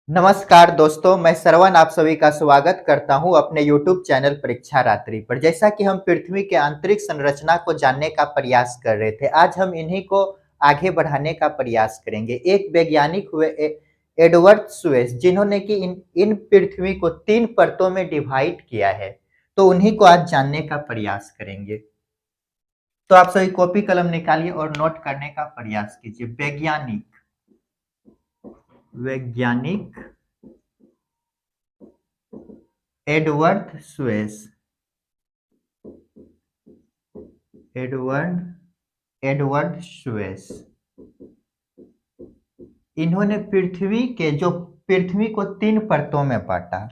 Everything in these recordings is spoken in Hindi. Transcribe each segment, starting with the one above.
नमस्कार दोस्तों, मैं श्रवण आप सभी का स्वागत करता हूं अपने YouTube चैनल परीक्षा रात्रि पर। जैसा कि हम पृथ्वी के आंतरिक संरचना को जानने का प्रयास कर रहे थे, आज हम इन्हीं को आगे बढ़ाने का प्रयास करेंगे। एक वैज्ञानिक हुए एडवर्ड स्वेस, जिन्होंने कि इन इन पृथ्वी को 3 परतों में डिवाइड किया है, तो उन्हीं को आज जानने का प्रयास करेंगे। तो आप सभी कॉपी कलम निकालिए और नोट करने का प्रयास कीजिए। वैज्ञानिक एडवर्ड स्वेस एडवर्ड स्वेस इन्होंने पृथ्वी को 3 परतों में बांटा।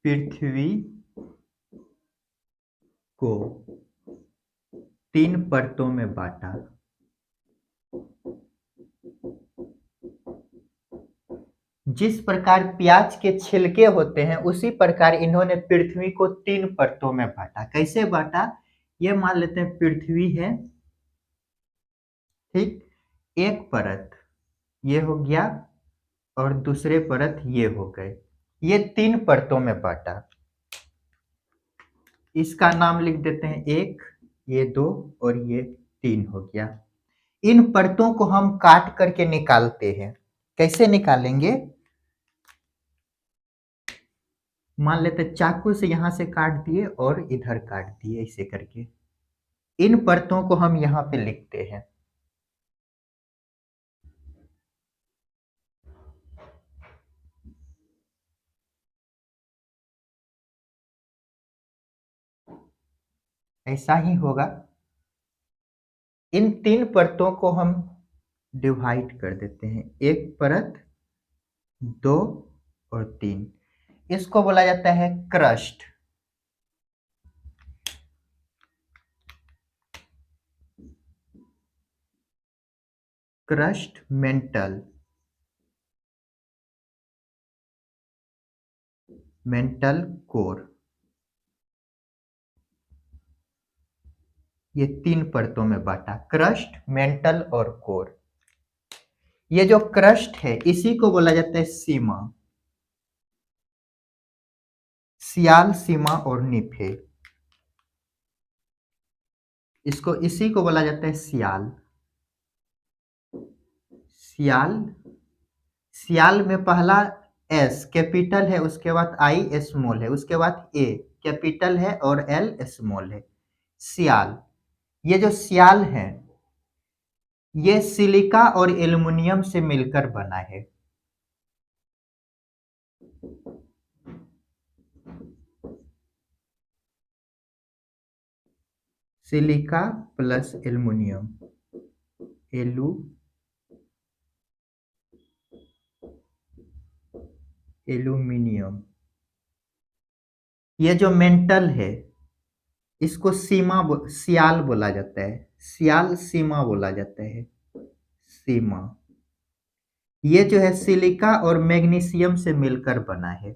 पृथ्वी को 3 परतों में बांटा। जिस प्रकार प्याज के छिलके होते हैं, उसी प्रकार इन्होंने पृथ्वी को 3 परतों में बांटा। कैसे बांटा? ये मान लेते हैं पृथ्वी है, ठीक। एक परत ये हो गया और दूसरे परत ये हो गए। ये 3 परतों में बांटा। इसका नाम लिख देते हैं 1, ये 2 और ये 3 हो गया। इन परतों को हम काट करके निकालते हैं। कैसे निकालेंगे? मान लेते चाकू से यहां से काट दिए और इधर काट दिए, ऐसे करके इन परतों को हम यहां पे लिखते हैं। ऐसा ही होगा। इन 3 परतों को हम डिवाइड कर देते हैं। एक परत, 2 और 3। इसको बोला जाता है क्रस्ट। Crust mantle core. ये 3 परतों में बांटा, क्रस्ट, मेंटल और कोर। ये जो क्रस्ट है, इसी को बोला जाता है सीमा, सियाल, सीमा और निफे। इसी को बोला जाता है सियाल। सियाल में पहला एस कैपिटल है, उसके बाद आई स्मॉल है, उसके बाद ए कैपिटल है और एल स्मॉल है। सियाल। ये जो सियाल है, ये सिलिका और एल्युमिनियम से मिलकर बना है। Silica plus aluminium, aluminium. ये जो मेंटल है, इसको सियाल बोला जाता है। सियाल सीमा बोला जाता है, सीमा। ये जो है सिलिका और मैग्नीशियम से मिलकर बना है।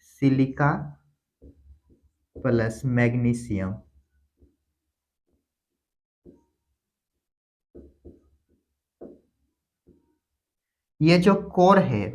Silica plus magnesium. ये जो कोर है,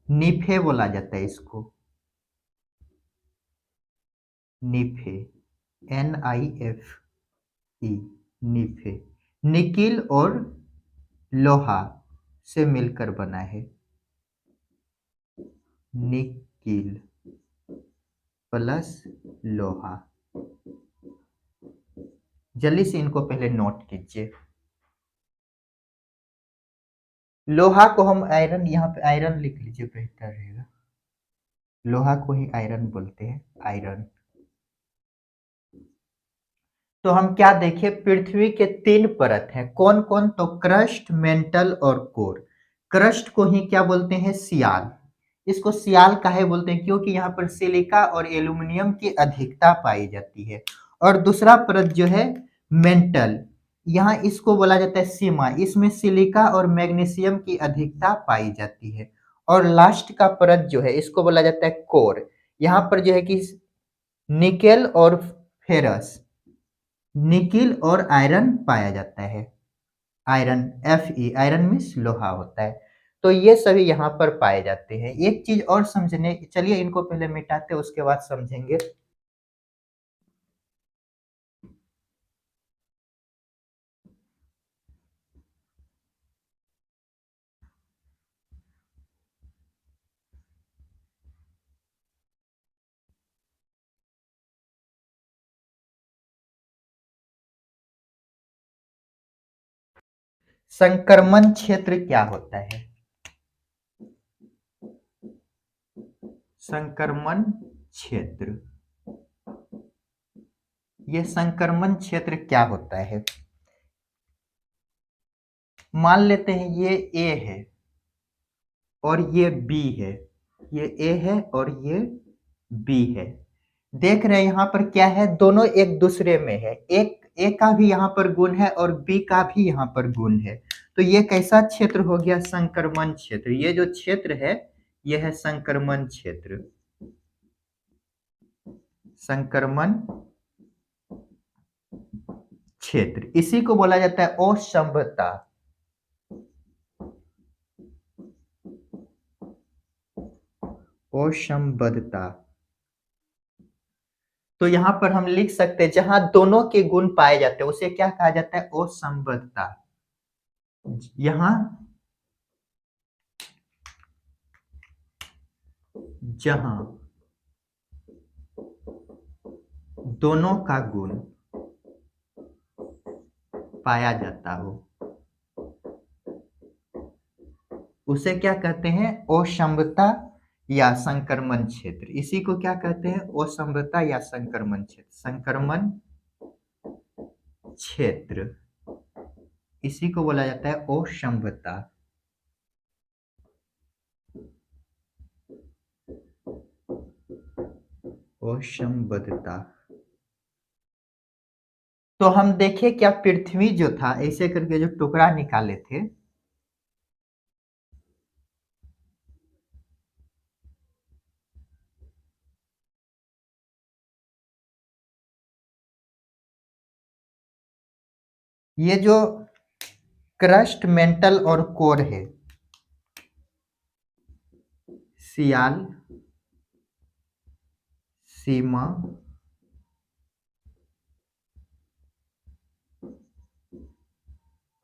निफे बोला जाता है इसको, निफे, NIFE, निफे। निकिल और लोहा से मिलकर बना है। निकिल प्लस लोहा। जल्दी से इनको पहले नोट कीजिए। लोहा को हम आयरन, यहाँ पे आयरन लिख लीजिए, बेहतर रहेगा। लोहा को ही आयरन बोलते हैं, आयरन। तो हम क्या देखें, पृथ्वी के 3 परत हैं। कौन कौन? तो क्रस्ट, मेंटल और कोर। क्रस्ट को ही क्या बोलते हैं? सियाल। इसको सियाल काहे बोलते हैं? क्योंकि यहाँ पर सिलिका और एल्यूमिनियम की अधिकता पाई जाती है। और दूसरा परत जो है मेंटल, यहाँ इसको बोला जाता है सीमा। इसमें सिलिका और मैग्नीशियम की अधिकता पाई जाती है। और लास्ट का परत जो है, इसको बोला जाता है कोर। यहाँ पर जो है कि निकेल और फेरस निकिल और आयरन पाया जाता है। आयरन, Fe, आयरन मीन्स लोहा होता है। तो ये सभी यहाँ पर पाए जाते हैं। एक चीज और समझने, चलिए इनको पहले मिटाते हैं, उसके बाद समझेंगे। संक्रमण क्षेत्र क्या होता है? संक्रमण क्षेत्र, ये संक्रमण क्षेत्र क्या होता है? मान लेते हैं ये ए है और ये बी है, ये ए है और ये बी है। देख रहे हैं यहाँ पर क्या है, दोनों एक दूसरे में है। एक ए का भी यहाँ पर गुण है और बी का भी यहाँ पर गुण है। तो ये कैसा क्षेत्र हो गया? संक्रमण क्षेत्र। ये जो क्षेत्र है ये है संक्रमण क्षेत्र। संक्रमण क्षेत्र, इसी को बोला जाता है असंबद्धता। असंबद्धता। तो यहाँ पर हम लिख सकते हैं जहां दोनों के गुण पाए जाते हैं उसे क्या कहा जाता है? असंबद्धता। यहां जहां दोनों का गुण पाया जाता हो उसे क्या कहते हैं? असंबद्धता या संक्रमण क्षेत्र। इसी को क्या कहते हैं? असंबद्धता या संक्रमण क्षेत्र। संक्रमण क्षेत्र, इसी को बोला जाता है असंबद्धता। असंबद्धता। तो हम देखें क्या पृथ्वी जो था ऐसे करके जो टुकड़ा निकाले थे, ये जो क्रस्ट, मेंटल और कोर है, सियाल, सीमा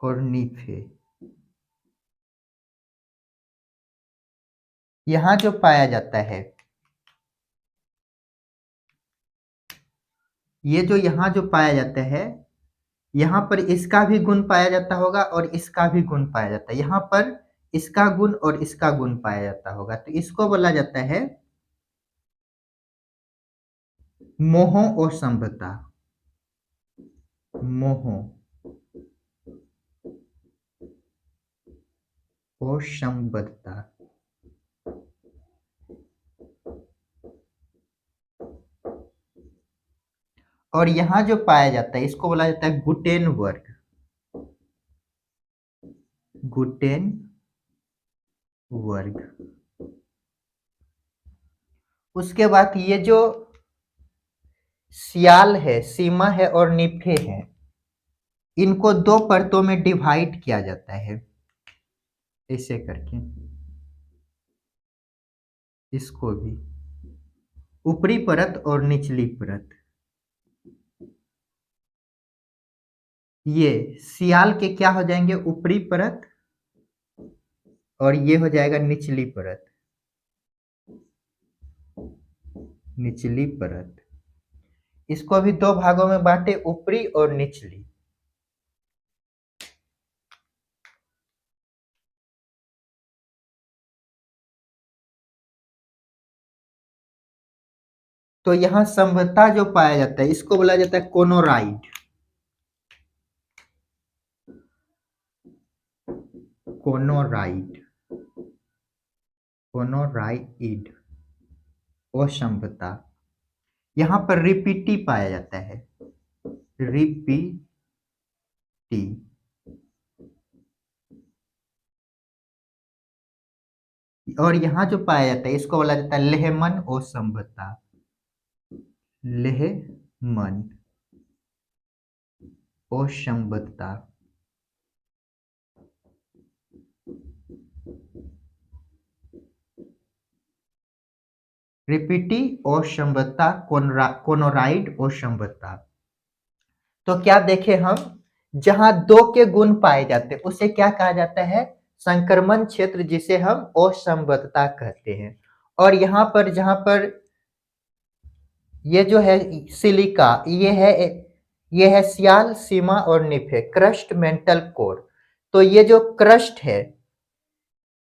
और नीफे, यहां जो पाया जाता है, ये जो यहां जो पाया जाता है, यहाँ पर इसका भी गुण पाया जाता होगा और इसका भी गुण पाया जाता है। यहाँ पर इसका गुण और इसका गुण पाया जाता होगा, तो इसको बोला जाता है मोहो असंबद्धता। मोहो असंबद्धता। और यहाँ जो पाया जाता है इसको बोला जाता है गुटेन वर्ग। गुटेन वर्ग। उसके बाद ये जो सियाल है, सीमा है और निफे है, इनको दो परतों में डिवाइड किया जाता है ऐसे करके। इसको भी ऊपरी परत और निचली परत। ये सियाल के क्या हो जाएंगे? ऊपरी परत, और ये हो जाएगा निचली परत। निचली परत। इसको अभी दो भागों में बांटे, ऊपरी और निचली। तो यहां समता जो पाया जाता है इसको बोला जाता है कोनोराइड। कोनोराइड। कोनोराइड असंबद्धता। यहां पर रिपीटी पाया जाता है। रिपीटी। और यहां जो पाया जाता है इसको बोला जाता है लेहमन असंबद्धता। लेहमन। असंबद्धता। रिपीटी असंबद्धता, कोनोराइड असंबद्धता। तो क्या देखे हम, जहां दो के गुण पाए जाते हैं उसे क्या कहा जाता है, संक्रमण क्षेत्र, जिसे हम असंबद्धता कहते हैं। और यहाँ पर जहां पर ये जो है सिलिका, ये है सियाल, सीमा और निफे, क्रस्ट, मेंटल कोर। तो ये जो क्रस्ट है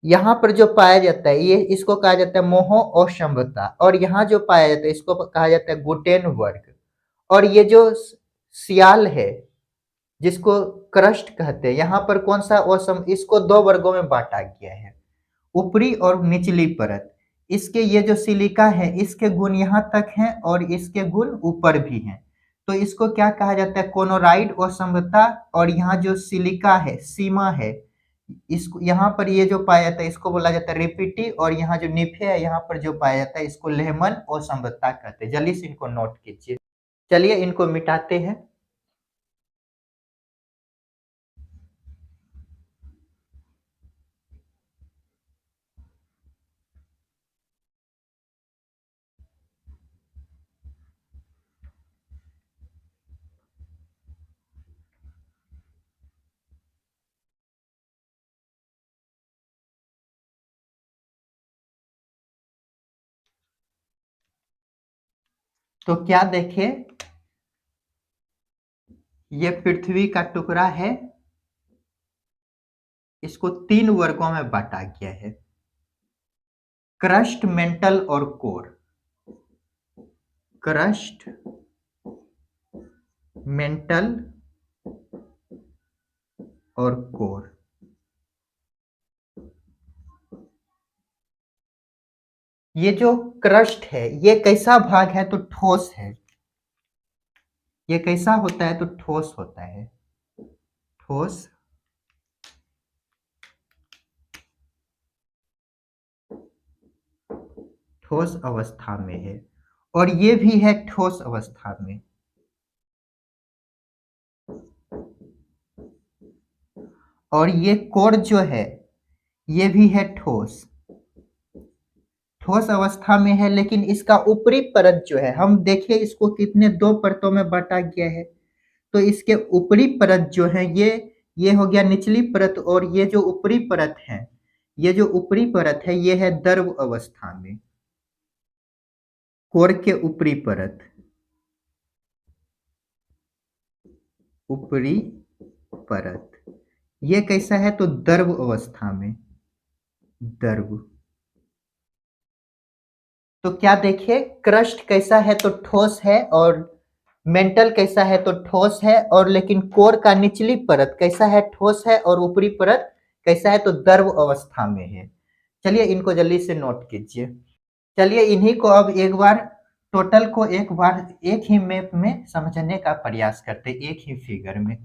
यहाँ पर जो पाया जाता है, ये इसको कहा जाता है मोहो असंबद्धता। और यहाँ जो पाया जाता है इसको कहा जाता है गुटेन वर्ग। और ये जो सियाल है जिसको क्रस्ट कहते हैं, यहाँ पर कौन सा इसको दो वर्गों में बांटा गया है, ऊपरी और निचली परत। इसके ये जो सिलिका है इसके गुण यहाँ तक हैं और इसके गुण ऊपर भी हैं। तो इसको क्या कहा जाता है, कोनोराइड असंबद्धता। और यहाँ जो सिलिका है, सीमा है, इसको यहाँ पर ये जो पाया जाता है इसको बोला जाता है रिपीटी। और यहाँ जो निफे है यहाँ पर जो पाया जाता है इसको लेहमन असंबद्धता कहते हैं। जल्दी से इनको नोट कीजिए। चलिए इनको मिटाते हैं। तो क्या देखिए, ये पृथ्वी का टुकड़ा है, इसको तीन वर्गों में बांटा गया है, क्रस्ट, मेंटल और कोर। क्रस्ट, मेंटल और कोर। ये जो क्रस्ट है ये कैसा भाग है, तो ठोस है। ये कैसा होता है, तो ठोस होता है, ठोस। ठोस अवस्था में है। और ये भी है ठोस अवस्था में। और ये कोर जो है ये भी है ठोस, ठोस अवस्था में है। लेकिन इसका ऊपरी परत जो है, हम देखिए इसको कितने दो परतों में बांटा गया है। तो इसके ऊपरी परत जो है ये हो गया निचली परत। और ये जो ऊपरी परत है, ये जो ऊपरी परत है ये है द्रव अवस्था में। कोर के ऊपरी परत, ऊपरी परत, ये कैसा है, तो द्रव अवस्था में, द्रव। तो क्या देखिए, क्रस्ट कैसा है, तो ठोस है। और मेंटल कैसा है, तो ठोस है। और लेकिन कोर का निचली परत कैसा है, ठोस है। और ऊपरी परत कैसा है, तो द्रव अवस्था में है। चलिए इनको जल्दी से नोट कीजिए। चलिए इन्हीं को अब एक बार टोटल को एक बार एक ही मैप में समझने का प्रयास करते, एक ही फिगर में।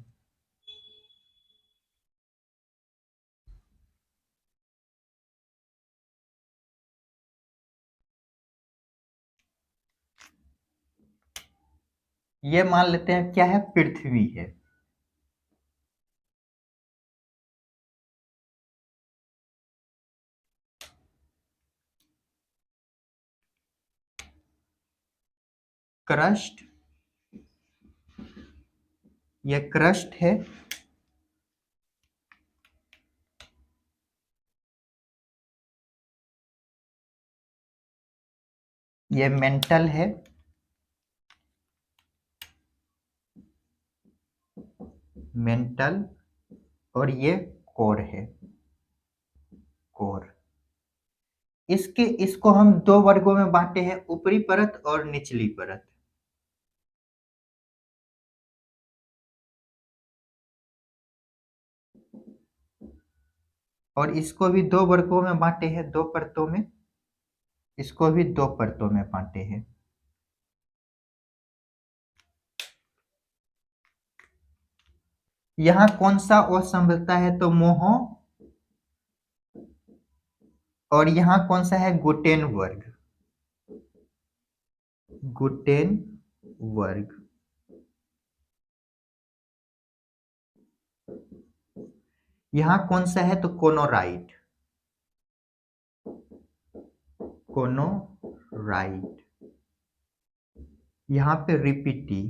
ये मान लेते हैं क्या है, पृथ्वी है। क्रस्ट, ये क्रस्ट है। ये मेंटल है। मेंटल। और ये कोर है, कोर। इसको हम दो वर्गों में बांटे हैं, ऊपरी परत और निचली परत। और इसको भी दो वर्गों में बांटे हैं, दो परतों में। इसको भी दो परतों में बांटे हैं। यहाँ कौन सा असंबद्धता है, तो मोहो। और यहाँ कौन सा है, गुटेन वर्ग, गुटेन वर्ग। यहाँ कौन सा है तो कोनोराइट, कोनोराइट। यहाँ पे रिपीटी,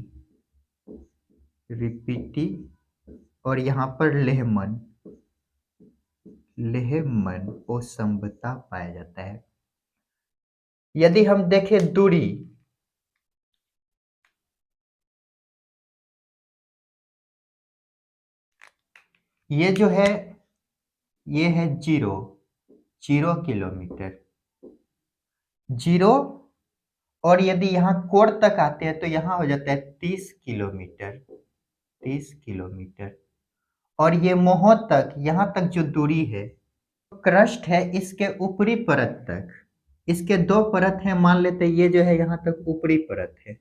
रिपीटी। और यहाँ पर लेहमन, लेहमन ओ संबता पाया जाता है। यदि हम देखें दूरी, ये जो है ये है 0 किलोमीटर, 0। और यदि यहाँ कोण तक आते हैं तो यहाँ हो जाता है 30 किलोमीटर, 30 किलोमीटर। और ये मोह तक, यहाँ तक जो दूरी है, क्रस्ट है इसके ऊपरी परत तक, इसके 2 परत हैं, मान लेते हैं ये जो है यहाँ तक ऊपरी परत है,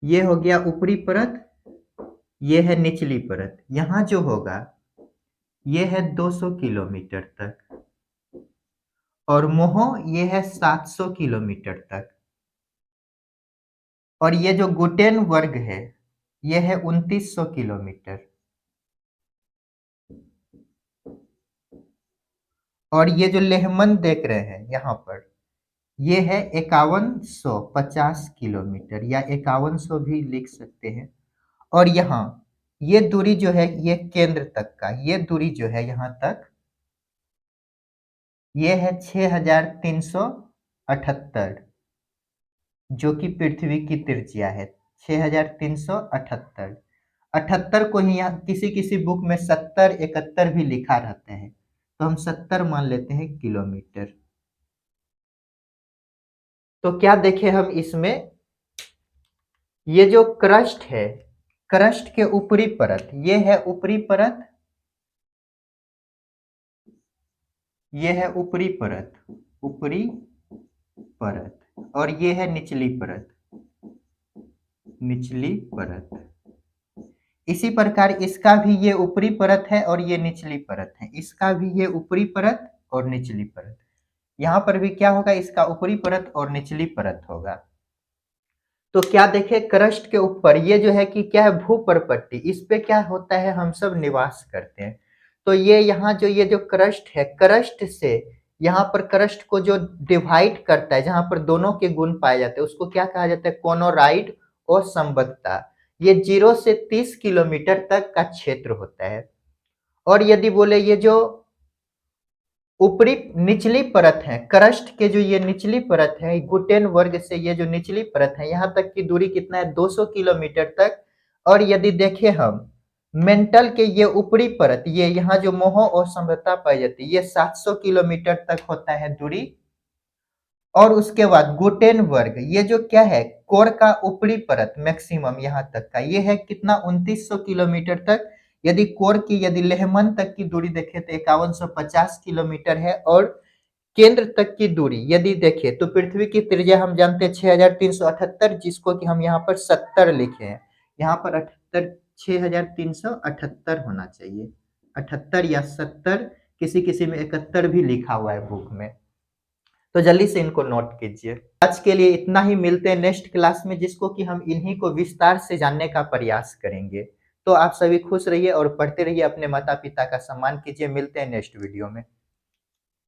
ये हो गया ऊपरी परत, ये है निचली परत। यहाँ जो होगा ये है 200 किलोमीटर तक, और मोह ये है 700 किलोमीटर तक। और ये जो गुटेनबर्ग है ये है 2900 किलोमीटर। और ये जो लेहमन देख रहे हैं यहाँ पर, ये है 5150 किलोमीटर, या 5100 भी लिख सकते हैं। और यहाँ ये दूरी जो है ये केंद्र तक का, ये दूरी जो है यहाँ तक, ये है 6378, जो कि पृथ्वी की त्रिज्या है 6378। 78 को ही यहाँ किसी किसी बुक में 70 71 भी लिखा रहता है, तो हम 70 मान लेते हैं किलोमीटर। तो क्या देखें हम इसमें, ये जो क्रस्ट है, क्रस्ट के ऊपरी परत, ये है ऊपरी परत, ये है ऊपरी परत, ऊपरी परत। और ये है निचली परत, निचली परत। इसी प्रकार इसका भी ये ऊपरी परत है और ये निचली परत है, इसका भी ये ऊपरी परत और निचली परत। यहाँ पर भी क्या होगा, इसका ऊपरी परत और निचली परत होगा। तो क्या देखे, क्रस्ट के ऊपर ये जो है कि क्या है, भूपर्पट्टी, इस पे क्या होता है, हम सब निवास करते हैं। तो ये यहाँ जो ये जो क्रस्ट है, क्रस्ट से यहाँ पर क्रस्ट को जो डिवाइड करता है, जहां पर दोनों के गुण पाए जाते हैं, उसको क्या कहा जाता है, कोनोराइड और संबद्धता। ये 0 से 30 किलोमीटर तक का क्षेत्र होता है। और यदि बोले ये जो ऊपरी निचली परत है, क्रस्ट के जो ये निचली परत है, गुटेनबर्ग से ये जो निचली परत है, यहाँ तक की दूरी कितना है, 200 किलोमीटर तक। और यदि देखें हम मेंटल के ये ऊपरी परत, ये यहाँ जो मोह और समृद्धता पाई जाती है, ये 700 किलोमीटर तक होता है दूरी। और उसके बाद गुटेनबर्ग, ये जो क्या है, कोर का ऊपरी परत मैक्सिमम यहाँ तक का, ये है कितना, 2900 किलोमीटर तक। यदि कोर की, यदि लेहमन तक की दूरी देखें तो 5150 किलोमीटर है। और केंद्र तक की दूरी यदि देखें तो पृथ्वी की त्रिज्या हम जानते हैं 6378, जिसको कि हम यहाँ पर 70 लिखे हैं, यहाँ पर 78, 6378 होना चाहिए, 78 या 70, किसी किसी में 71 भी लिखा हुआ है बुक में, तो जल्दी से इनको नोट कीजिए। आज के लिए इतना ही, मिलते हैं नेक्स्ट क्लास में, जिसको कि हम इन्हीं को विस्तार से जानने का प्रयास करेंगे। तो आप सभी खुश रहिए और पढ़ते रहिए, अपने माता पिता का सम्मान कीजिए। मिलते हैं नेक्स्ट वीडियो में।